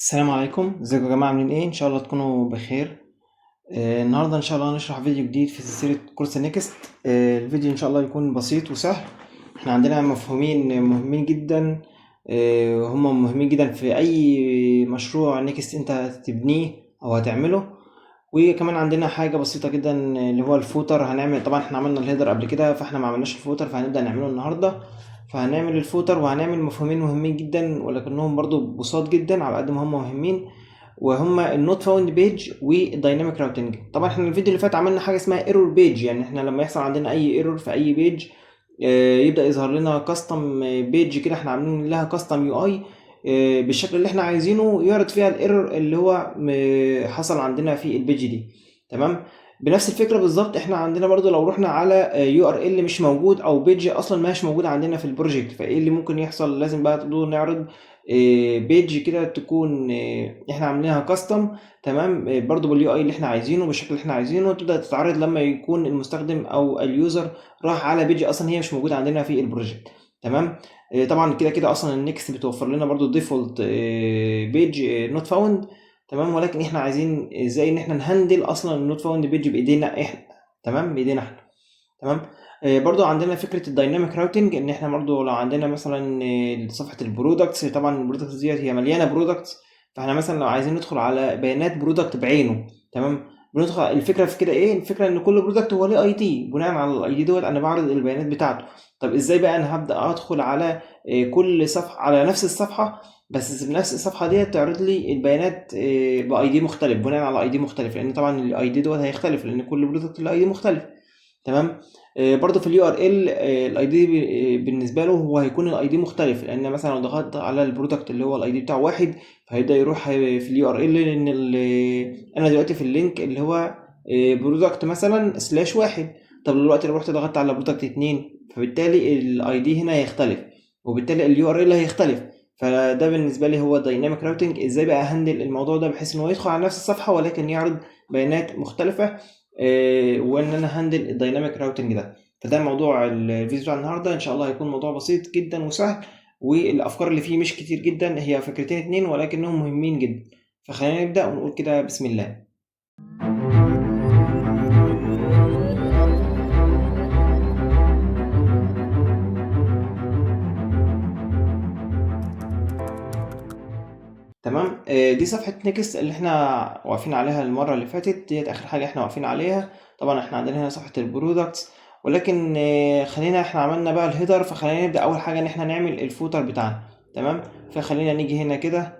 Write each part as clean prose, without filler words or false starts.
السلام عليكم، ازيكم يا جماعة؟ عاملين ايه؟ ان شاء الله تكونوا بخير. النهارده ان شاء الله هنشرح فيديو جديد في سلسلة كورس نيكست. الفيديو ان شاء الله يكون بسيط وسهل. احنا عندنا مفهومين مهمين جدا. هم مهمين جدا في اي مشروع نيكست انت هتبنيه او هتعمله. وكمان عندنا حاجة بسيطة جدا اللي هو الفوتر. هنعمل طبعا احنا عملنا الهيدر قبل كده، فاحنا ما عملناش الفوتر، فهنبدأ نعمله النهاردة. فهنعمل الفوتر وهنعمل مفهومين مهمين جدا، ولكنهم برضو بساط جدا على قد ما هم مهمين، وهما النوت فاوند بيج والدايناميك راوتنج. طبعا احنا الفيديو اللي فات عملنا حاجة اسمها ايرور بيج، يعني احنا لما يحصل عندنا اي ايرور في اي بيج يبدأ يظهر لنا كاستم بيج كده، احنا عاملين لها كاستم يو اي بالشكل اللي احنا عايزينه، يعرض فيها الايرور اللي هو حصل عندنا في البيج دي. تمام. بنفس الفكره بالظبط احنا عندنا برضو لو رحنا على يو ار ال مش موجود او بيج اصلا مش موجود عندنا في البروجكت، فايه اللي ممكن يحصل؟ لازم بقى تقدروا نعرض بيج كده تكون احنا عاملينها كاستم. تمام. برضو باليو اي اللي احنا عايزينه بالشكل اللي احنا عايزينه، تبدا تتعرض لما يكون المستخدم او اليوزر راح على بيج اصلا هي مش موجوده عندنا في البروجكت. تمام. طبعا كده كده اصلا النكست بتوفر لنا برضو ديفولت بيج نوت فاوند. تمام. ولكن احنا عايزين ازاي ان احنا نهندل اصلا النوت فاوند بيج بايدينا احنا. تمام، بايدينا احنا. تمام. برضو عندنا فكره الدايناميك راوتنج، ان احنا برضو لو عندنا مثلا صفحه البرودكتس، طبعا البرودكتس ديت هي مليانه برودكتس. فاحنا مثلا لو عايزين ندخل على بيانات برودكت بعينه، تمام، بندخل. الفكره في كده ايه؟ الفكره ان كل برودكت هو ليه اي دي، بناء على الاي دي دوت انا بعرض البيانات بتاعته. طب ازاي بقى انا هبدا ادخل على كل صفحه على نفس الصفحه، بس بنفس الصفحه ديت تعرض لي البيانات باي دي مختلف، بناء على اي دي مختلف، لان طبعا الاي دي دوت هيختلف لان كل برودكت له اي دي مختلف. تمام. برضو في اليو ار ال الاي دي بالنسبه له هو هيكون الاي دي مختلف، لان مثلا لو ضغطت على البرودكت اللي هو الاي دي بتاعه واحد، فهيبدا يروح في اليو ار ال، لان انا دلوقتي في اللينك اللي هو برودكت مثلا سلاش واحد. طب دلوقتي لو رحت ضغطت على برودكت اتنين، فبالتالي الاي دي هنا هيختلف، وبالتالي اليو ار ال هيختلف. فده بالنسبه لي هو دايناميك راوتنج. ازاي بقى هندل الموضوع ده بحيث ان هو يدخل على نفس الصفحه ولكن يعرض بيانات مختلفه، وان انا هندل الدايناميك راوتنج ده. فده موضوع الفيديو بتاع النهارده. ان شاء الله هيكون موضوع بسيط جدا وسهل، والافكار اللي فيه مش كتير جدا، هي فكرتين اتنين ولكنهم مهمين جدا. فخلينا نبدا ونقول كده بسم الله. تمام. دي صفحة نيكست اللي احنا واقفين عليها المرة اللي فاتت، ديت آخر حاجة احنا واقفين عليها. طبعا احنا عندنا هنا صفحة البرودكتس، ولكن خلينا احنا عملنا بقى الهيدر، فخلينا نبدأ أول حاجة إن احنا نعمل الفوتر بتاعنا. تمام. فخلينا نيجي هنا كده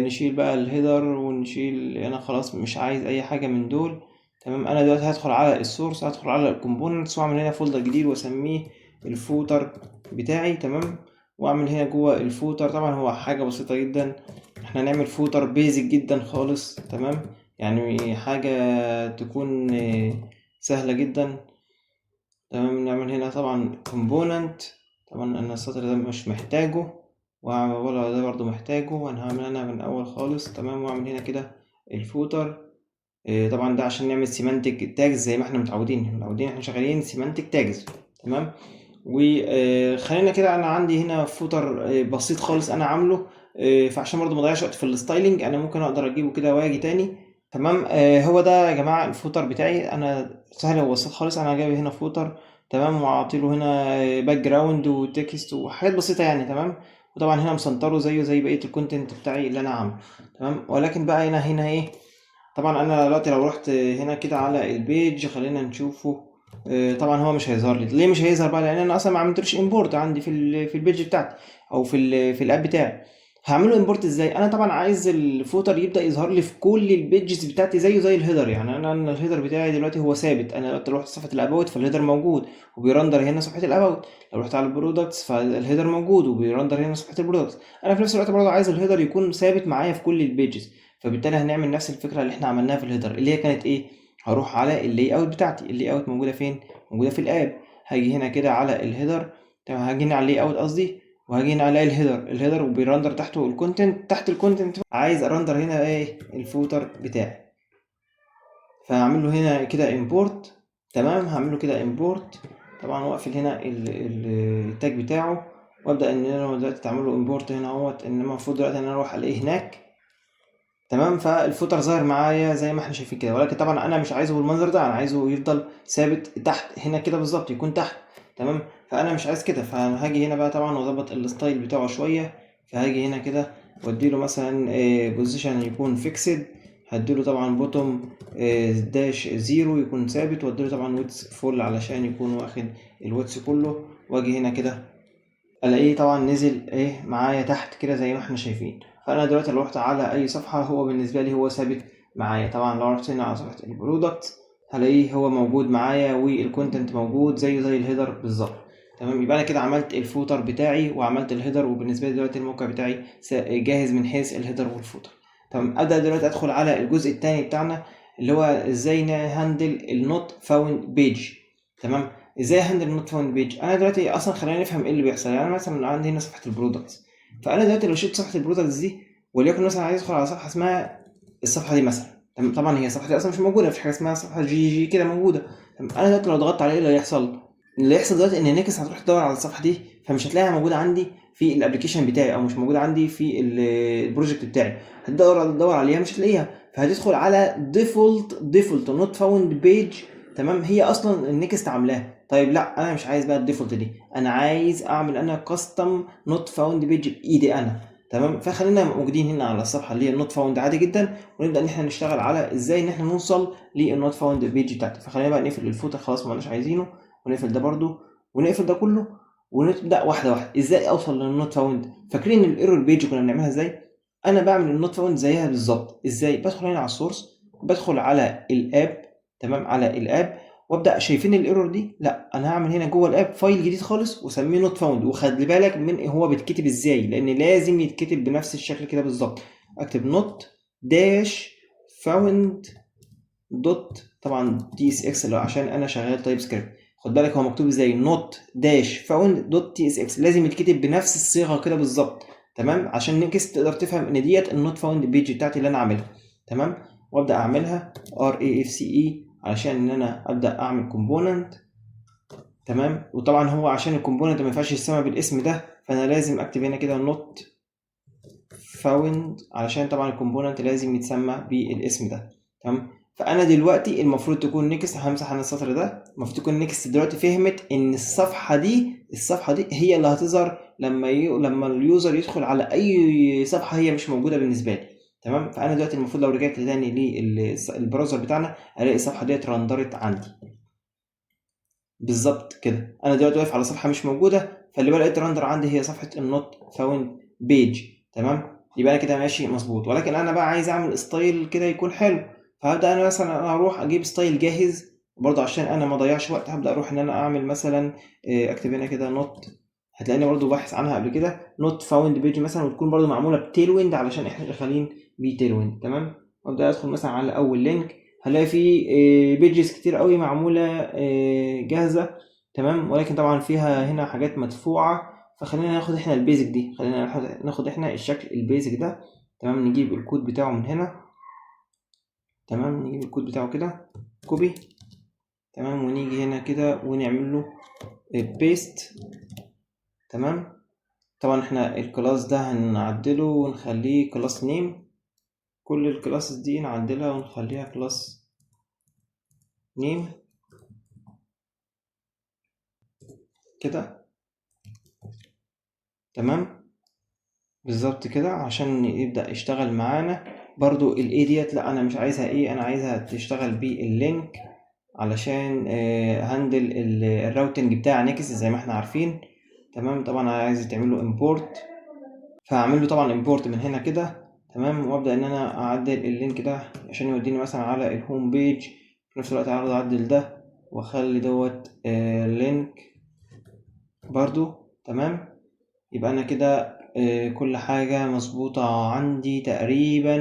نشيل بقى الهيدر ونشيل، أنا خلاص مش عايز أي حاجة من دول. تمام. أنا دلوقتي هدخل على السورس، هدخل على الكومبوننتس وأعمل هنا فولدر جديد وأسميه الفوتر بتاعي. تمام. وأعمل هنا جوه الفوتر، طبعا هو حاجة بسيطة جدا، احنا هنعمل فوتر بيزك جدا خالص. تمام. يعني حاجة تكون سهلة جدا. تمام. نعمل هنا طبعا component، طبعا انا السطر ده مش محتاجه، ولا ده برضو محتاجه، وانا هعمل انا من الاول خالص. تمام. واعمل هنا كده الفوتر. طبعا ده عشان نعمل سيمانتك تاجز زي ما احنا متعودين احنا شغالين سيمانتك تاجز. تمام. وخلينا كده، انا عندي هنا فوتر بسيط خالص انا عامله، فعشان برضو ما اضيعش وقت في الستايلنج انا ممكن اقدر اجيبه كده واجي تاني. تمام. هو ده يا جماعه الفوتر بتاعي، انا سهل وبسيط خالص. انا جايب هنا فوتر، تمام، وعاطيله هنا باك جراوند وتكست وحاجات بسيطه يعني. تمام. وطبعا هنا مسنطره زيه زي بقيه الكونتنت بتاعي اللي انا عامله. تمام. ولكن بقى هنا ايه؟ طبعا انا دلوقتي لو رحت هنا كده على البيج خلينا نشوفه. طبعا هو مش هيظهر لي. ليه مش هيظهر بقى؟ لان انا اصلا ما عملتلوش امبورت عندي في البيج بتاعتي، او في الاب بتاعي. هعمله امبورت ازاي؟ انا طبعا عايز الفوتر يبدا يظهر لي في كل البيجز بتاعتي زيه زي الهيدر. يعني انا الهيدر بتاعي دلوقتي هو ثابت، انا دلوقتي رحت صفحه الاباوت فالهيدر موجود وبيرندر هنا صفحه الاباوت. لو رحت على البرودكتس فالهيدر موجود وبيرندر هنا صفحه البرودكتس. انا في نفس الوقت برضه عايز الهيدر يكون ثابت معايا في كل البيجز. فبالتالي هنعمل نفس الفكره اللي احنا عملناها في الهيدر، اللي هي كانت ايه؟ هروح على اللاي اوت بتاعتي. اللاي اوت موجوده فين؟ موجوده في الاب. هاجي هنا كده على الهيدر. تمام. هاجي هنا على اللاي اوت قصدي، وهاجي هنا الاقي الهيدر وبيرندر تحته الكونتنت. تحت الكونتنت عايز ارندر هنا ايه؟ الفوتر بتاعي. فهعمل له هنا كده امبورت. تمام. هعمل له كده امبورت، طبعا واقفل هنا التاج بتاعه، وابدا ان انا دلوقتي تعمل له امبورت هنا اهوت. انما المفروض دلوقتي ان انا اروح الاقيه هناك. تمام. فالفوتر ظاهر معايا زي ما احنا شايفين كده، ولكن طبعا انا مش عايزه بالمنظر ده، انا عايزه يفضل ثابت تحت هنا كده بالظبط، يكون تحت. تمام. فانا مش عايز كده، فانا هاجي هنا بقى طبعا واظبط الستايل بتاعه شويه. فهاجي هنا كده واديله مثلا بوزيشن يكون فيكسد. هديله طبعا بوتوم داش زيرو يكون ثابت، واديله طبعا ويتس فول علشان يكون واخد الويتس كله. واجي هنا كده الاقيه طبعا نزل ايه معايا تحت كده زي ما احنا شايفين. فانا دلوقتي لو رحت على اي صفحه هو بالنسبه لي هو ثابت معايا. طبعا لو رحت هنا على صفحه البرودكت هلاقيه هو موجود معايا، والكونتنت موجود زيه زي الهيدر بالظبط. تمام. يبقى انا كده عملت الفوتر بتاعي وعملت الهيدر، وبالنسبه لي دلوقتي الموقع بتاعي جاهز من حيث الهيدر والفوتر. تمام. ابدا دلوقتي ادخل على الجزء الثاني بتاعنا، اللي هو ازاي نهندل النوت فاوند بيج. تمام. ازاي هندل النوت فاوند بيج؟ انا دلوقتي اصلا خلينا نفهم ايه اللي بيحصل. يعني انا مثلا عندي هنا صفحه البرودكتس، فانا دلوقتي لو شلت صفحه البرودكتس دي، وليكن مثلا عايز ادخل على صفحه اسمها الصفحه دي مثلا. تمام. طبعا هي الصفحه دي اصلا مش موجوده، مفيش حاجه اسمها صفحه جي كده موجوده. تمام. انا دلوقتي لو ضغطت على ايه اللي هيحصل؟ اللي هيحصل دلوقتي ان نيكس هتروح تدور على الصفحه دي، فمش هتلاقيها موجوده عندي في الابلكيشن بتاعي، او مش موجوده عندي في البروجكت بتاعي. هتدور عليها مش هتلاقيها، فهتدخل على ديفولت نوت فاوند بيج. تمام. هي اصلا النكست عاملاها. طيب لا، انا مش عايز بقى الديفولت دي، انا عايز اعمل انا كاستم نوت فاوند بيج بايدي انا. تمام. فخلينا موجودين هنا على الصفحه اللي هي النوت فاوند عادي جدا، ونبدا ان احنا نشتغل على ازاي ان احنا نوصل للنوت فاوند بيج بتاعتي. فخلينا بقى نقفل الفوتر خلاص ما عايزينه، ونقفل ده برده، ونقفل ده كله، ونبدا واحده واحده ازاي اوصل للنوت فاوند. فاكرين الايرور بيج كنا بنعملها ازاي؟ انا بعمل النوت فاوند زيها بالظبط. ازاي؟ بدخل هنا على السورس، بدخل على الاب. تمام. على الاب، وابدا شايفين الايرور دي؟ لا، انا هعمل هنا جوه الاب فايل جديد خالص واسميه نوت فاوند. وخلي بالك من هو بيتكتب ازاي، لان لازم يتكتب بنفس الشكل كده بالظبط. اكتب نوت داش فاوند دوت طبعا تي اس اكس عشان انا شغال تايب سكريبت. خد بالك هو مكتوب ازاي، نوت داش فاوند دوت تي اس اكس، لازم يتكتب بنفس الصيغه كده بالظبط. تمام. عشان نكست تقدر تفهم ان ديت النوت فاوند بيج بتاعتي اللي انا عاملها. تمام. وابدا اعملها ار اي اف سي اي علشان ان انا ابدا اعمل كومبوننت. تمام. وطبعا هو عشان الكومبوننت ما ينفعش يتسمى بالاسم ده، فانا لازم اكتب هنا كده نوت فاوند علشان طبعا الكومبوننت لازم يتسمى بالاسم ده. تمام. فانا دلوقتي المفروض تكون نيكست، همسح انا السطر ده، المفروض تكون نيكست دلوقتي فهمت ان الصفحه دي هي اللي هتظهر لما اليوزر يدخل على اي صفحه هي مش موجوده بالنسبه لي. تمام. فانا دلوقتي المفروض لو رجعت تاني للبراوزر بتاعنا الاقي الصفحه ديت رندرت عندي بالظبط كده. انا دلوقتي واقف على صفحه مش موجوده، فاللي بقى لقيت رندر عندي هي صفحه النوت فاوند بيج. تمام. يبقى انا كده ماشي مظبوط، ولكن انا بقى عايز اعمل ستايل كده يكون حلو. فهبدا انا مثلا انا هروح اجيب ستايل جاهز برضه عشان انا ما اضيعش وقت. هبدا اروح ان انا اعمل مثلا اكتب هنا كده نوت، هتلاقيني برضه باحث عنها قبل كده، نوت فاوند بيج مثلا، وتكون برضه معموله بتيل ويند علشان احنا شغالين بتيل ويند. تمام. وابدا ادخل مثلا على اول لينك، هنلاقي فيه بيجز كتير قوي معمولة جاهزة. تمام. ولكن طبعا فيها هنا حاجات مدفوعة، فخلينا ناخد احنا البيزك دي، خلينا ناخد احنا الشكل البيزك ده. تمام. نجيب الكود بتاعه من هنا. تمام. نجيب الكود بتاعه كده كوبي. تمام. ونيجي هنا كده ونعمل له بيست. تمام. طبعا احنا الكلاس ده هنعدله ونخليه كلاس نيم. كل الكلاسز دي نعدلها ونخليها كلاس نيم كده. تمام. بالظبط كده عشان يبدأ يشتغل معانا. برضو الاي ديت لا انا مش عايزها ايه، انا عايزها تشتغل باللينك علشان هندل الراوتنج بتاع نيكس زي ما احنا عارفين. تمام. طبعا عايز تعمل له امبورت، فهعمل له طبعا امبورت من هنا كده. تمام. وابدا ان انا اعدل اللينك ده عشان يوديني مثلا على الهوم بيج. في نفس الوقت عاوز اعدل ده واخلي دوت لينك برضو. تمام. يبقى انا كده كل حاجة مظبوطة عندي تقريبا.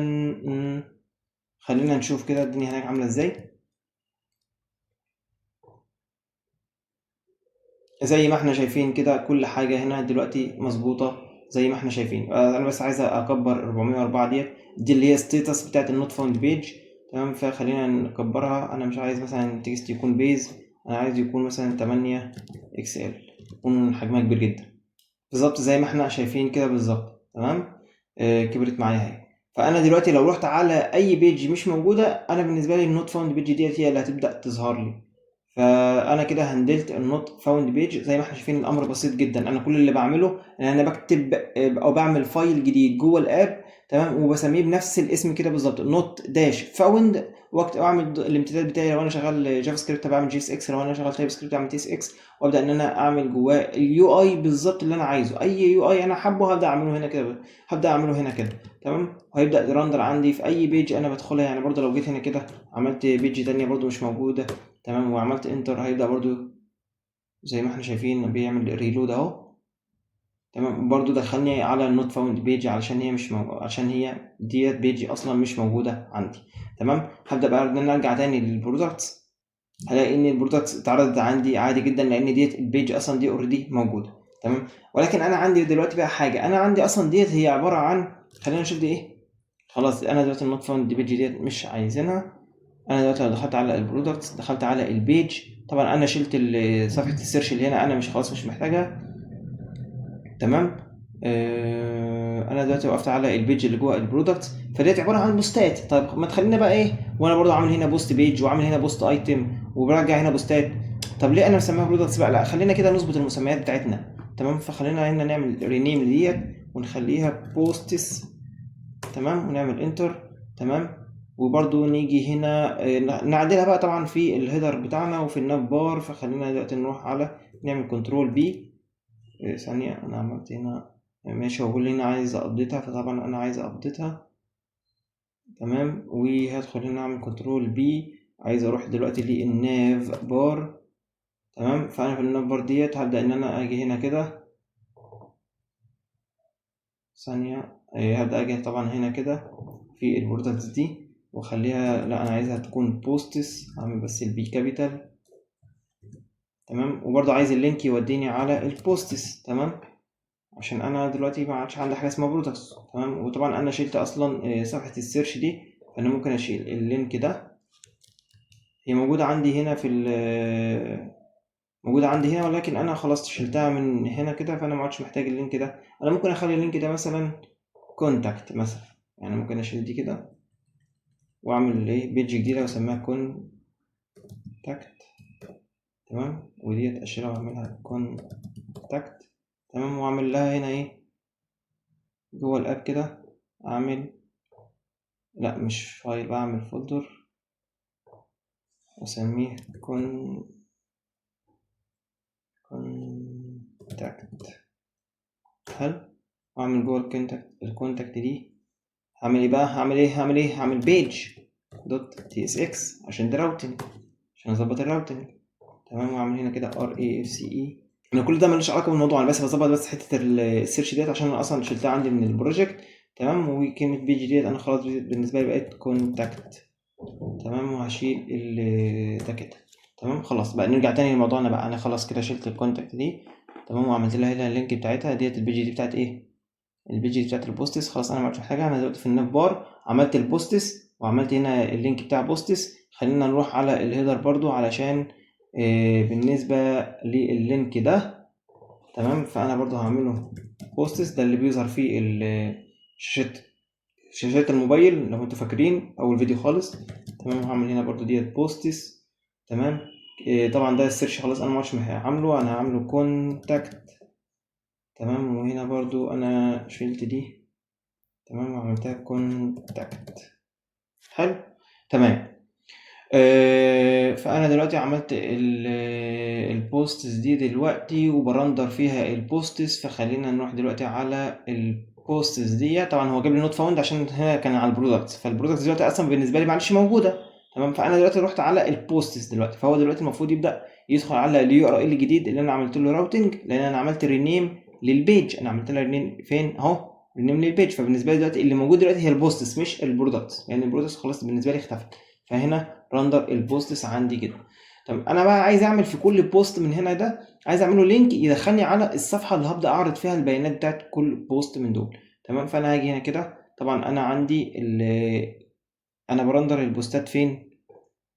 خلينا نشوف كده الدنيا هناك عاملة ازاي. زي ما احنا شايفين كده كل حاجة هنا دلوقتي مظبوطة زي ما احنا شايفين. انا بس عايز اكبر 404 دي اللي هي ستيتس بتاعت النوت فاوند بيج. تمام. فخلينا نكبرها. انا مش عايز مثلا التكست يكون بيز، انا عايز يكون مثلا 8 اكس ال، يكون حجمها كبير جدا بالظبط زي ما احنا شايفين كده بالظبط. تمام. كبرت معايا اهي. فانا دلوقتي لو رحت على اي بيج مش موجوده، انا بالنسبه لي النوت فاوند بيج ديت هي اللي هتبدا تظهر لي. فانا كده هندلت النوت فاوند بيج. زي ما احنا شايفين الامر بسيط جدا. انا كل اللي بعمله ان انا بكتب او بعمل فايل جديد جوه الاب، تمام، وبسميه بنفس الاسم كده بالظبط، نوت داش فاوند، واعمل الامتداد بتاعي. لو انا شغال جافا سكريبت بعمل جي اس اكس، لو انا شغال تايب سكريبت بعمل تي اس اكس، وابدا ان انا اعمل جواه اليو اي بالظبط اللي انا عايزه. اي يو اي انا حابه هبدا اعمله هنا كده، تمام. وهيبدا يرندر عندي في اي بيج انا بدخلها. يعني برضو لو جيت هنا كده عملت بيج تانية برضو مش موجوده، تمام، وعملت انتر، هيبدا برضو زي ما احنا شايفين بيعمل ريلود اهو، تمام. برضو دخلني على النوت فاوند بيج علشان هي مش موجودة، عشان هي ديت بيج اصلا مش موجوده عندي، تمام. هبدا بقى ان انا ارجع تاني للبرودكتس، هلاقي ان البرودكتس اتعرضت عندي عادي جدا، لان ديت البيج اصلا دي اوريدي موجوده، تمام. ولكن انا عندي دلوقتي بقى حاجه، انا عندي اصلا ديت هي عباره عن، خلينا نشوف دي ايه. خلاص انا دلوقتي النوت فاوند بيج ديت مش عايزينها. انا دلوقتي لو دخلت على البرودكتس، دخلت على البيج، طبعا انا شلت صفحه السيرش اللي هنا، انا مش خلاص مش محتاجها، تمام. انا دلوقتي وقفت على البيج اللي جوه البرودكت، فديت عباره عن بوستات. طيب ما تخلينا بقى ايه، وانا برضو عامل هنا بوست بيج وعامل هنا بوست ايتم وبرجع هنا بوستات. طب ليه انا مسميها برودكتس بقى؟ لا، خلينا كده نظبط المسميات بتاعتنا، تمام. فخلينا هنا نعمل رينيم ديت ونخليها بوستس، تمام، ونعمل انتر، تمام. وبرضو نيجي هنا نعدلها بقى طبعا في الهيدر بتاعنا وفي الناف بار. فخلينا دلوقتي نروح على نعمل كنترول بي. ثانية، أنا عملت هنا ماشي، هو بيقول لي هنا عايز أبديتها، فطبعا أنا عايز أبديتها، تمام. وهدخل هنا أعمل كنترول بي، عايز أروح دلوقتي للناف بار، تمام. فأنا في الناف بار ديت هبدأ إن أنا أجي هنا كده، ثانية، هبدأ أجي طبعا هنا كده في البورتالز دي وأخليها، لا أنا عايزها تكون بوستس، أعمل بس البي كابيتال، تمام. وبرضه عايز اللينك يوديني على البوستس، تمام، عشان انا دلوقتي ما عادش عندي حاجه اسمها برودكتس، تمام. وطبعا انا شلت اصلا صفحه السيرش دي، فانا ممكن اشيل اللينك ده. هي موجوده عندي هنا في موجوده عندي هنا، ولكن انا خلاص شلتها من هنا كده، فانا ما عادش محتاج اللينك ده. انا ممكن اخلي اللينك ده مثلا كونتاكت مثلا، يعني ممكن اشيل دي كده واعمل ايه بيج جديده واسميها كونتاكت، تمام. وديت اشيلها واعملها كونتاكت، تمام. واعمل لها هنا ايه جوه الاب كده، اعمل، لا مش فايل، بعمل فولدر واسميه كونتاكت، حلو. واعمل جوه الكونتاكت دي، هعمل ايه بقى، هعمل بيج دوت تي اس اكس عشان ده راوتنج، عشان اظبط الراوتنج، تمام. واعمل هنا كده ار اي اف سي اي. انا كل ده ملوش علاقه بالموضوع، انا بس بظبط بس حته السيرش ديت عشان انا اصلا شلتها عندي من البروجكت، تمام. وكلمه بيج ديت انا خلاص بالنسبه لي بقت كونتاكت، تمام. وهشيل ده كده، تمام. خلاص بقى نرجع تاني لموضوعنا بقى. انا خلاص كده شلت الكونتاكت دي، تمام، وعملت لها هنا اللينك بتاعتها ديت. البيج دي بتاعت ايه؟ البيج دي بتاعت البوستس. خلاص انا ما عملتش حاجه، انا دلوقتي في الناف بار عملت البوستس وعملت هنا اللينك بتاع بوستس. خلينا نروح على الهيدر برضو علشان بالنسبه لللينك ده، تمام. فانا برضو هعمله بوستس، ده اللي بيظهر فيه شاشات الموبايل لو انتوا فاكرين اول فيديو خالص، تمام. هعمل هنا برضو ديت بوستس، تمام. طبعا ده السيرش خلاص انا مش عامله، انا هعمله كونتاكت، تمام. وهنا برضو انا شلت دي، تمام، وعملتها كونتاكت، حلو، تمام. فانا دلوقتي عملت البوستس دي دلوقتي وبرندر فيها البوستس. فخلينا نروح دلوقتي على البوستس دي. طبعا هو جاب لي نوت فاوند عشان هنا كان على البرودكتس، فالبرودكتس دلوقتي اصلا بالنسبه لي معلش موجوده، تمام. فانا دلوقتي رحت على البوستس دلوقتي، فهو دلوقتي المفروض يبدا يدخل على اليو ار ال الجديد اللي انا عملت له راوتنج، لان انا عملت رينيم للبيج. انا عملت لها رينيم فين اهو، رينيم للبيج. فبالنسبه لي دلوقتي اللي موجود دلوقتي هي البوستس مش البرودكتس، لان البرودكتس خلاص بالنسبه لي اختفت. فهنا رندر البوستس عندي كده. طب انا بقى عايز اعمل في كل بوست من هنا ده، عايز اعمله لينك يدخلني على الصفحه اللي هبدا اعرض فيها البيانات بتاعت كل بوست من دول، تمام. فانا هاجي هنا كده، طبعا انا عندي انا برندر البوستات فين،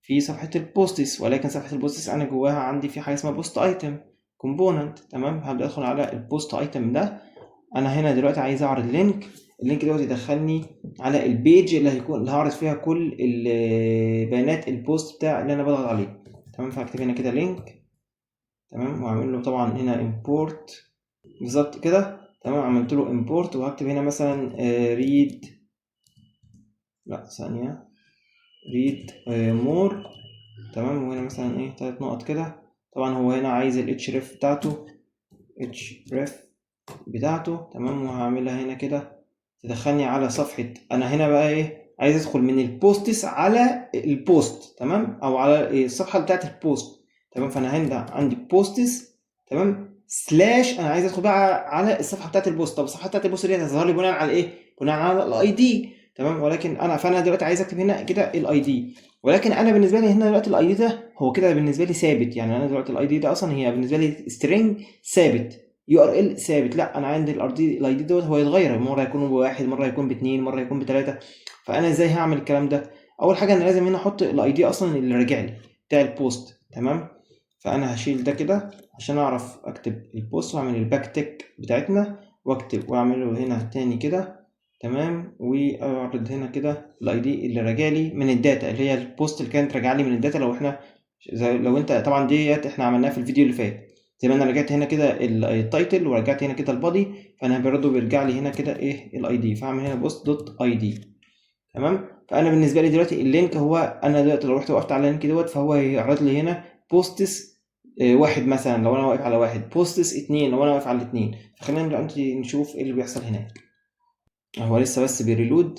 في صفحه البوستس، ولكن صفحه البوستس انا جواها عندي في حاجه اسمها بوست ايتم كومبوننت، تمام. هبدا ادخل على البوست ايتم ده. انا هنا دلوقتي عايز اعرض لينك، اللينك دوت يدخلني على البيج اللي هعرض فيها كل بيانات البوست بتاع اللي انا بضغط عليه. تمام، فهكتب هنا كده لينك. تمام، وهعمل له طبعا هنا امبورت بالظبط كده. تمام، عملت له امبورت، وهكتب هنا مثلا ريد، لا ثانيه، ريد مور. تمام، وهنا مثلا ايه 3 نقط كده. طبعا هو هنا عايز الاتش ريف بتاعته، تمام، وهعملها هنا كده تدخلني على صفحة. انا هنا بقى ايه عايز ادخل من البوستس على البوست، تمام، او على الصفحة بتاعت البوست. تمام، فانا هنا عندي بوستس، تمام، سلاش انا عايز ادخل بقى على الصفحة بتاعت البوست. طب الصفحة بتاعت البوست دي هتظهر لي بناء على ايه؟ بناء على الاي دي. تمام، ولكن فانا دلوقتي عايز اكتب هنا كده الاي دي، ولكن انا بالنسبه لي هنا دلوقتي الاي دي ده هو كده بالنسبه لي ثابت. يعني انا دلوقتي الاي دي ده اصلا هي بالنسبه لي سترينج ثابت، يو ار ال ثابت. لا، انا عندي الاي دي دوت هو يتغير، مره يكون بواحد، مره يكون باتنين، مره يكون بتلاته. فانا ازاي هعمل الكلام ده؟ اول حاجه انا لازم هنا احط الاي دي اصلا اللي راجع لي بتاع البوست. تمام، فانا هشيل ده كده عشان اعرف اكتب البوست، واعمل الباك تك بتاعتنا، واكتب واعمله هنا تاني كده. تمام، واعرض هنا كده الاي دي اللي راجع لي من الداتا، اللي هي البوست اللي كانت راجعه لي من الداتا. لو احنا لو انت طبعا ديت احنا عملناها في الفيديو اللي فات. زي ما انا رجعت هنا كده التايتل، ورجعت هنا كده البادي، فانا برضه بيرجع لي هنا كده ايه الاي دي. فاعمل هنا بوست دوت اي دي. تمام، فانا بالنسبه لي دلوقتي اللينك هو، انا دلوقتي لو رحت وقفت على اللينك دوت فهو هيعرض لي هنا بوستس واحد مثلا لو انا واقف على واحد، بوستس اتنين لو انا واقف على الاتنين. فخلينا دلوقتي نشوف ايه اللي بيحصل هناك. هو لسه بس بيريلود.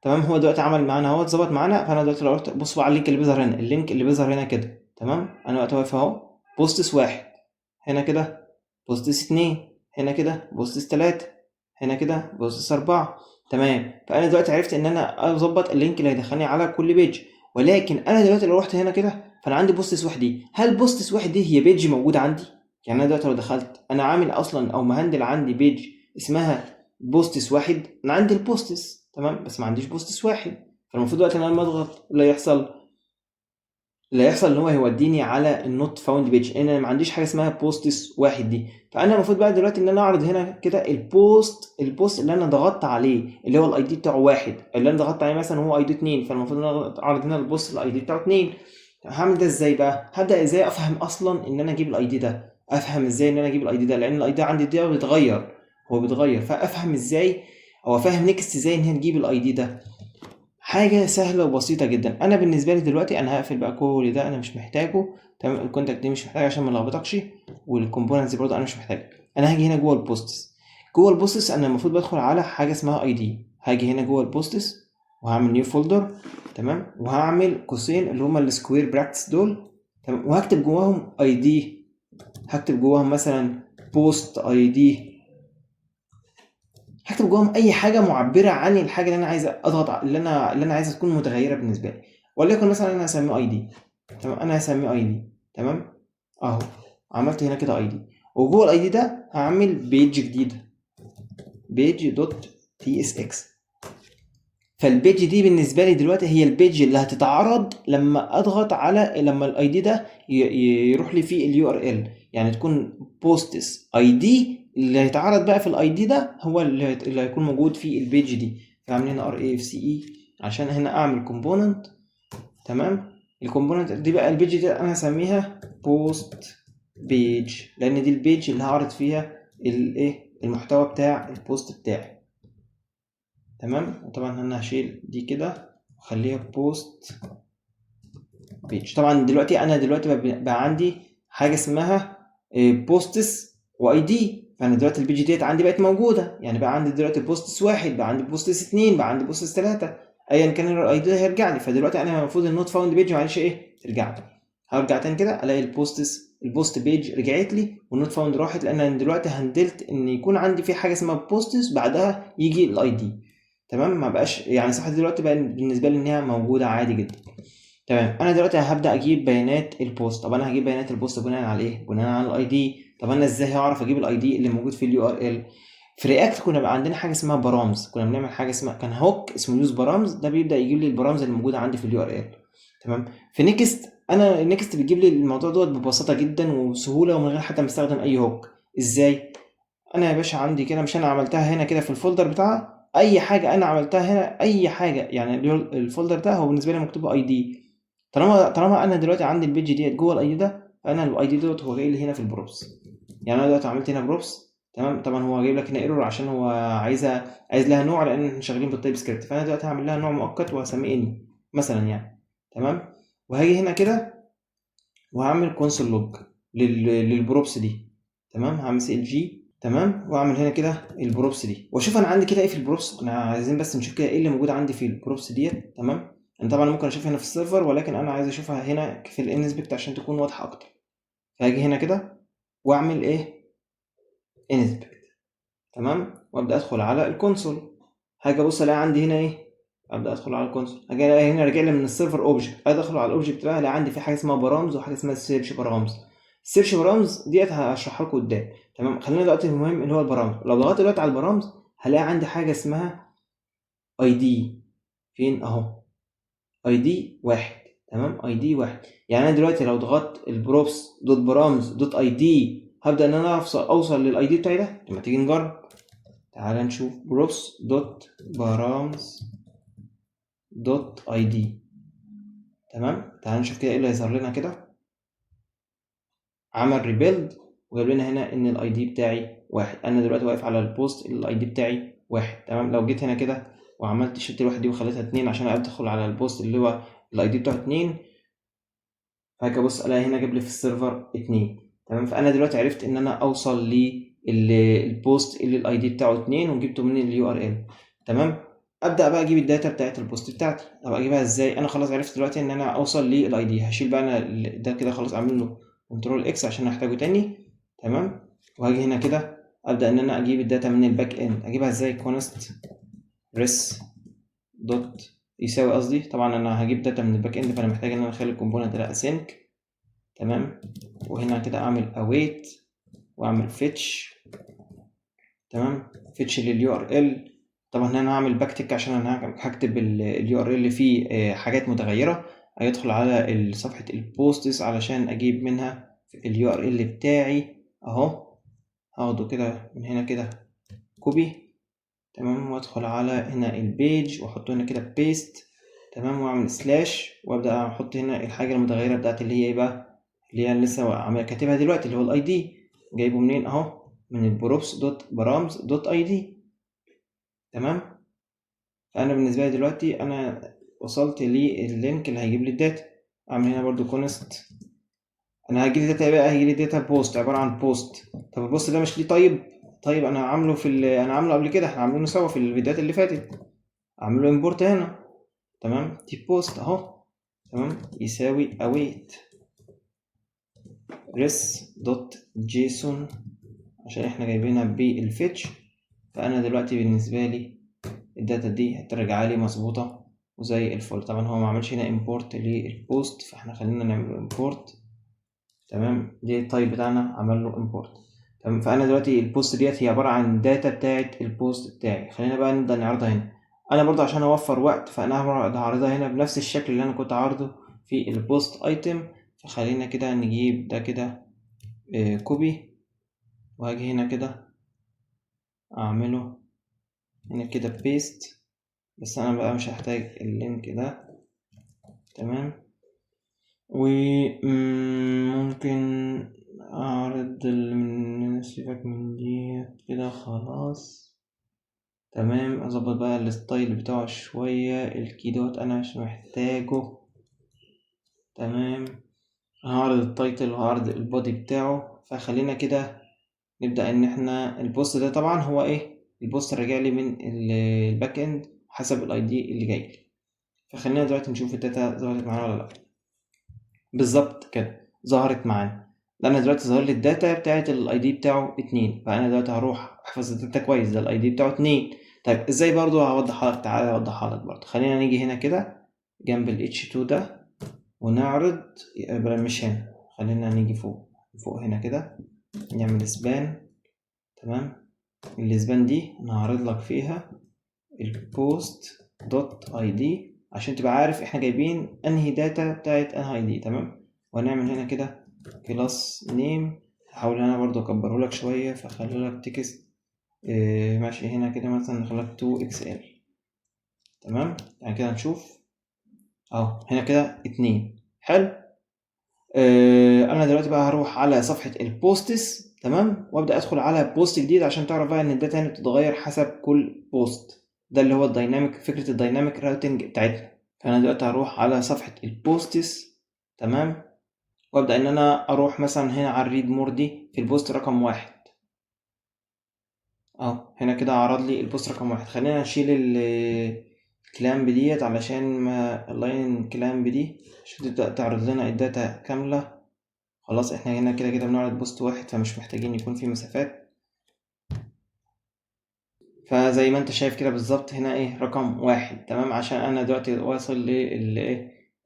تمام، هو دلوقتي عمل معانا اهو، اتظبط معانا. فانا دلوقتي لو رحت بص بقى على اللينك اللي بيظهر هنا، اللينك اللي بيظهر هنا كده. تمام، انا دلوقتي واقف اهو، بوستس واحد هنا كده، بوستس اتنين هنا كده، بوستس تلاتة هنا كده، بوستس أربعة. تمام، فأنا دلوقتي عرفت إن أنا أظبط اللينك اللي هيدخلني على كل بيج. ولكن أنا دلوقتي لو رحت هنا كده فأنا عندي بوستس واحد دي. هل بوستس واحد دي هي بيج موجودة عندي؟ يعني أنا دلوقتي لو دخلت أنا عامل أصلا أو مهندل عندي بيج اسمها بوستس واحد. أنا عندي البوستس تمام، بس ما عنديش بوستس واحد. فالمفروض دلوقتي إن أنا لما أضغط اللي هيحصل ان هو هيوديني على النوت فاوند بيج، لان انا ما عنديش حاجه اسمها بوستس واحد دي. فانا المفروض بقى دلوقتي ان انا اعرض هنا كده البوست اللي انا ضغطت عليه اللي هو الاي دي بتاعه واحد، اللي انا ضغطت عليه مثلا هو اي دي 2، فالمفروض ان انا اعرض هنا البوست الاي دي بتاعه 2. هعمل ده ازاي بقى؟ هبدا ازاي افهم اصلا ان انا اجيب الاي دي ده؟ افهم ازاي ان انا اجيب الاي دي ده؟ لان الاي دي عندي ده بيتغير، هو بيتغير. فافهم ازاي او افهم نيكست ازاي ان هي تجيب الاي دي ده؟ حاجة سهلة وبسيطة جدا. أنا بالنسبة لي دلوقتي أنا هقفل بقى كل ده، أنا مش محتاجه. تمام، الكونتاكت دي مش محتاجه عشان ما نلخبطكش، والكومبوننتس برضه أنا مش محتاجها. أنا هاجي هنا جوه البوستس. جوه البوستس أنا المفروض بدخل على حاجة اسمها اي دي. هاجي هنا جوه البوستس وهعمل نيو فولدر. تمام، وهعمل قوسين اللي هما السكوير براكتس دول. تمام، وهكتب جواهم اي دي. هكتب جواهم مثلا بوست اي دي. هكتب جواهم اي حاجه معبره عن الحاجه اللي انا عايز اضغط اللي انا عايزها تكون متغيره بالنسبه لي. وليكن مثلا انا هسميه اي دي. تمام، انا هسميه اي دي. تمام، اهو عملت هنا كده اي دي، وجوه الاي دي ده هعمل بيج جديده، بيج دوت تي اس اكس. فالبيج دي بالنسبه لي دلوقتي هي البيج اللي هتتعرض لما اضغط على لما الاي دي ده يروح لي فيه اليو ار ال. يعني تكون بوستس اي دي اللي هيتعرض بقى في الاي دي ده هو اللي هيكون موجود في البيج دي. فاعمل هنا ار اي اف سي اي عشان هنا اعمل كومبوننت. تمام، الكومبوننت دي بقى البيج دي انا هسميها بوست بيج، لان دي البيج اللي هعرض فيها الايه المحتوى بتاع البوست بتاعي. تمام، وطبعا انا هشيل دي كده واخليها بوست بيج. طبعا دلوقتي انا بقى عندي حاجه اسمها بوستس واي دي. فانا دلوقتي البيج ديت عندي بقت موجوده، يعني بقى عندي دلوقتي بوستس واحد، بقى عندي بوستس اتنين، بقى عندي بوستس تلاته، ايا كان الاي دي هيرجع لي. فدلوقتي انا المفروض النوت فاوند بيج معلش ايه ترجع لي. هرجع تاني كده الاقي البوست بيج رجعت لي والنوت فاوند راحت، لان انا دلوقتي هندلت ان يكون عندي في حاجه اسمها بوستس بعدها يجي الاي دي. تمام، ما بقاش يعني صح دلوقتي بقى بالنسبه لي انها موجوده عادي جدا. تمام، انا دلوقتي هبدا اجيب بيانات البوست. طب انا هجيب بيانات البوست بناء على ايه؟ بناء على الاي دي. طب انا ازاي هعرف اجيب الاي دي اللي موجود في اليو ار ال؟ في رياكت كنا بقى عندنا حاجه اسمها برامز، كنا بنعمل حاجه اسمها كان هوك اسمه يوز برامز، ده بيبدا يجيب لي البرامز اللي موجوده عندي في اليو ار ال. تمام، في نيكست انا نيكست بتجيب لي الموضوع دوت ببساطه جدا وسهوله ومن غير حتى ما استخدم اي هوك. ازاي؟ انا يا باشا عندي كده، مش انا عملتها هنا كده في الفولدر بتاعها، اي حاجه انا عملتها هنا، اي حاجه يعني الفولدر ده هو بالنسبه لي مكتوب اي دي. طالما انا دلوقتي عندي البيج ديت جوه الاي دي ده، فانا الاي دي دوت هو جاي لي هنا في البروبس. يعني انا دلوقتي عملت هنا بروبس، تمام. طبعا هو جايب لك هنا ايرور عشان هو عايز لها نوع، لان احنا شغالين بالتايب سكريبت. فانا دلوقتي هعمل لها نوع مؤقت وهسميه اني مثلا يعني، تمام. وهاجي هنا كده وهعمل كونسول لوج للبروبس دي، تمام. هعمل سي ال جي، تمام. واعمل هنا كده البروبس دي واشوف انا عندي كده ايه في البروبس. انا عايزين بس نشوف كده ايه اللي موجود عندي في البروبس ديت، تمام. انا طبعا ممكن اشوفها هنا في السيرفر، ولكن انا عايز اشوفها هنا في الانسبكت عشان تكون واضحه اكتر. فهاجي هنا كده واعمل ايه، انسبكت، تمام. وابدا ادخل على الكونسول. هاجي ابص الاقي عندي هنا ايه، ابدا ادخل على الكونسول. هاجي الاقي هنا راجع لي من السيرفر اوبجكت، ادخل على الاوبجكت بقى الاقي عندي في حاجه اسمها بارامز وحاجه اسمها سيرش بارامز. السيرش بارامز ديت هشرحها لكم قدام، تمام. خلينا دلوقتي المهم اللي هو البارامز. لو ضغطت دلوقتي على البارامز هلاقي عندي حاجه اسمها اي دي. فين اهو، اي دي واحد، تمام. اي دي واحد. يعني انا دلوقتي لو ضغطت البروبس دوت بارامز دوت اي دي هبدا ان انا اوصل للاي دي بتاعي ده. لما تيجي نجرب، تعال نشوف بروبس دوت بارامز دوت اي دي، تمام. تعال نشوف كده ايه اللي هيظهر لنا كده. عمل ريبيلد وجاب لنا هنا ان الاي دي بتاعي واحد. انا دلوقتي واقف على البوست الاي دي بتاعي واحد، تمام. لو جيت هنا كده وعملت شلت الواحد دي وخليتها اتنين عشان ادخل على البوست اللي هو الاي دي بتاعه اتنين، هاجي ابص الاقي هنا جاب لي في السيرفر اتنين، تمام. فانا دلوقتي عرفت ان انا اوصل للبوست اللي الاي دي بتاعه اتنين وجبته من اليو ار ال، تمام. ابدا بقى اجيب الداتا بتاعت البوست بتاعتي. طب اجيبها ازاي؟ انا خلاص عرفت دلوقتي ان انا اوصل للاي دي. هشيل بقى انا ده كده خلاص، اعمل له كنترول اكس عشان احتاجه تاني، تمام. وهاجي هنا كده ابدا ان انا اجيب الداتا من الباك اند. اجيبها ازاي؟ كونست ريس دوت يساوي، قصدي طبعا انا هجيب داتا من الباك اند، فانا محتاج ان انا اخلي الكومبوننت ده اسync، تمام. وهنا كده اعمل await واعمل fetch، تمام. fetch لليو ار ال. طبعا هنا انا هعمل باك تك عشان انا هكتب اليو ار ال فيه حاجات متغيره. هيدخل على صفحه البوستس علشان اجيب منها اليو ار ال بتاعي اهو. هاخده كده من هنا كده كوبي، تمام. وادخل على هنا البيج واحطه هنا كده بيست، تمام. واعمل سلاش وابدا احط هنا الحاجه المتغيره بتاعتي اللي هي ايه بقى، اللي هي لسه عامل كاتبها دلوقتي، اللي هو الاي دي. جايبه منين اهو، من البروبس دوت برامز دوت اي دي، تمام. فانا بالنسبه لي دلوقتي انا وصلت لللينك اللي هيجيب لي الداتا. اعمل هنا برضو كونست. انا هيجي لي داتا بقى، هيجي لي داتا بوست عباره عن بوست. طب البوست ده مش ليه طيب انا عامله انا عامله قبل كده، احنا عاملينه سوا في الفيديوهات اللي فاتت. اعمل له امبورت هنا، تمام. تي بوست اهو، تمام. يساوي await res دوت جيسون عشان احنا جايبينها بالفيتش. فانا دلوقتي بالنسبه لي الداتا دي هترجع لي مظبوطه وزي الفل. طبعا هو ما عملش هنا امبورت للبوست، فاحنا خلينا نعمل امبورت، تمام. دي التايب بتاعنا عمل له امبورت، تمام. فانا دلوقتي البوست ديت هي عباره عن داتا بتاعت البوست بتاعي. خلينا بقى نبدا نعرضها هنا. انا برضه عشان اوفر وقت فانا هعرضها هنا بنفس الشكل اللي انا كنت عارضه في البوست ايتم. فخلينا كده نجيب ده كده كوبي، وهاجي هنا كده اعمله هنا كده بيست. بس انا بقى مش هحتاج اللينك ده، تمام. وممكن اعرض سيبك من دي كده خلاص، تمام. اظبط بقى الستايل بتاعه شوية، الكي دوت انا مش محتاجه، تمام. هعرض التايتل وهعرض البودي بتاعه. فخلينا كده نبدأ ان احنا البوست ده طبعا هو ايه، البوست راجع لي من الباك اند حسب الاي دي اللي جاي لي. فخلينا دلوقتي نشوف الداتا ظهرت معانا ولا لا. بالظبط كده ظهرت معانا. انا دلوقتي ظهر لي الداتا بتاعت الاي دي بتاعه اتنين. فانا دلوقتي هروح احفظ الداتا كويس، ده الاي دي بتاعه اتنين. طيب ازاي؟ برضو هوضحها لك، تعالى اوضحها لك برضو. خلينا نيجي هنا كده جنب ال H2 ده ونعرض، مش هنا، خلينا نيجي فوق هنا كده نعمل سبان، تمام. السبان دي انا هعرض لك فيها البوست دوت اي دي عشان تبقى عارف احنا جايبين انهي داتا بتاعت انهي اي دي، تمام. وهنعمل هنا كده كلاس نيم هحاول انا برضو اكبره لك شويه، فاخلي لك تكست ماشي هنا كده مثلا، نخلي لك 2 اكس ال. تمام، يعني كده نشوف اهو هنا كده 2. حلو. انا دلوقتي بقى هروح على صفحه البوستس، تمام، وابدا ادخل على بوست جديد عشان تعرف بقى ان الداتا هنا بتتغير حسب كل بوست. ده اللي هو الدايناميك، فكره الدايناميك راوتنج بتاعتنا. فانا دلوقتي هروح على صفحه البوستس، تمام، وابدا ان انا اروح مثلا هنا على الريد مور دي في البوست رقم 1 اهو. هنا كده عرض لي البوست رقم 1. خلينا نشيل الكلامب ديت علشان ما اللاين كلامب دي عشان تبدأ تعرض لنا الداتا كاملة. خلاص احنا هنا كده كده بنعرض بوست واحد، فمش محتاجين يكون في مسافات. فزي ما انت شايف كده بالظبط هنا ايه رقم 1، تمام، عشان انا دلوقتي واصل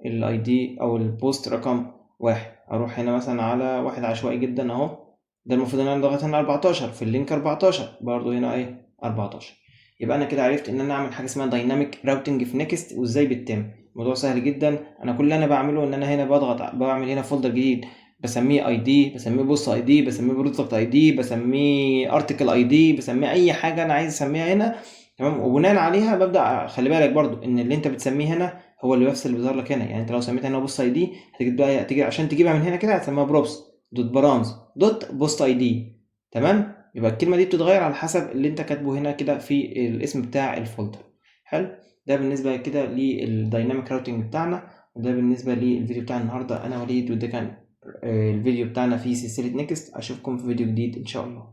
الاي دي او البوست رقم 1. اروح هنا مثلا على واحد عشوائي جدا اهو. ده المفروض ان انا ضغط هنا 14 في اللينك، 14 برضو هنا ايه 14. يبقى انا كده عرفت ان انا اعمل حاجه اسمها دايناميك راوتنج في نيكست، وازاي بيتم. الموضوع سهل جدا. انا كل اللي انا بعمله ان انا هنا بضغط، بعمل هنا فولدر جديد بسميه اي دي، بسميه بوست اي دي، بسميه برودكت اي دي، بسميه ارتكل اي دي، بسميه اي حاجه انا عايز اسميها هنا. تمام، وبناء عليها ببدا. خلي بالك برضو ان اللي انت بتسميه هنا هو اللي نفس اللي بيظهر لك هنا. يعني انت لو سميت هنا بوست اي دي، هتيجي عشان تجيبها من هنا كده هتسميها بروبس دوت برامز دوت بوست اي دي. تمام، يبقى الكلمه دي بتتغير على حسب اللي انت كاتبه هنا كده في الاسم بتاع الفولدر. حلو. ده بالنسبه كده للدايناميك راوتنج بتاعنا، وده بالنسبه للفيديو بتاع النهارده. انا وليد، وده كان الفيديو بتاعنا في سلسله نيكست. اشوفكم في فيديو جديد ان شاء الله.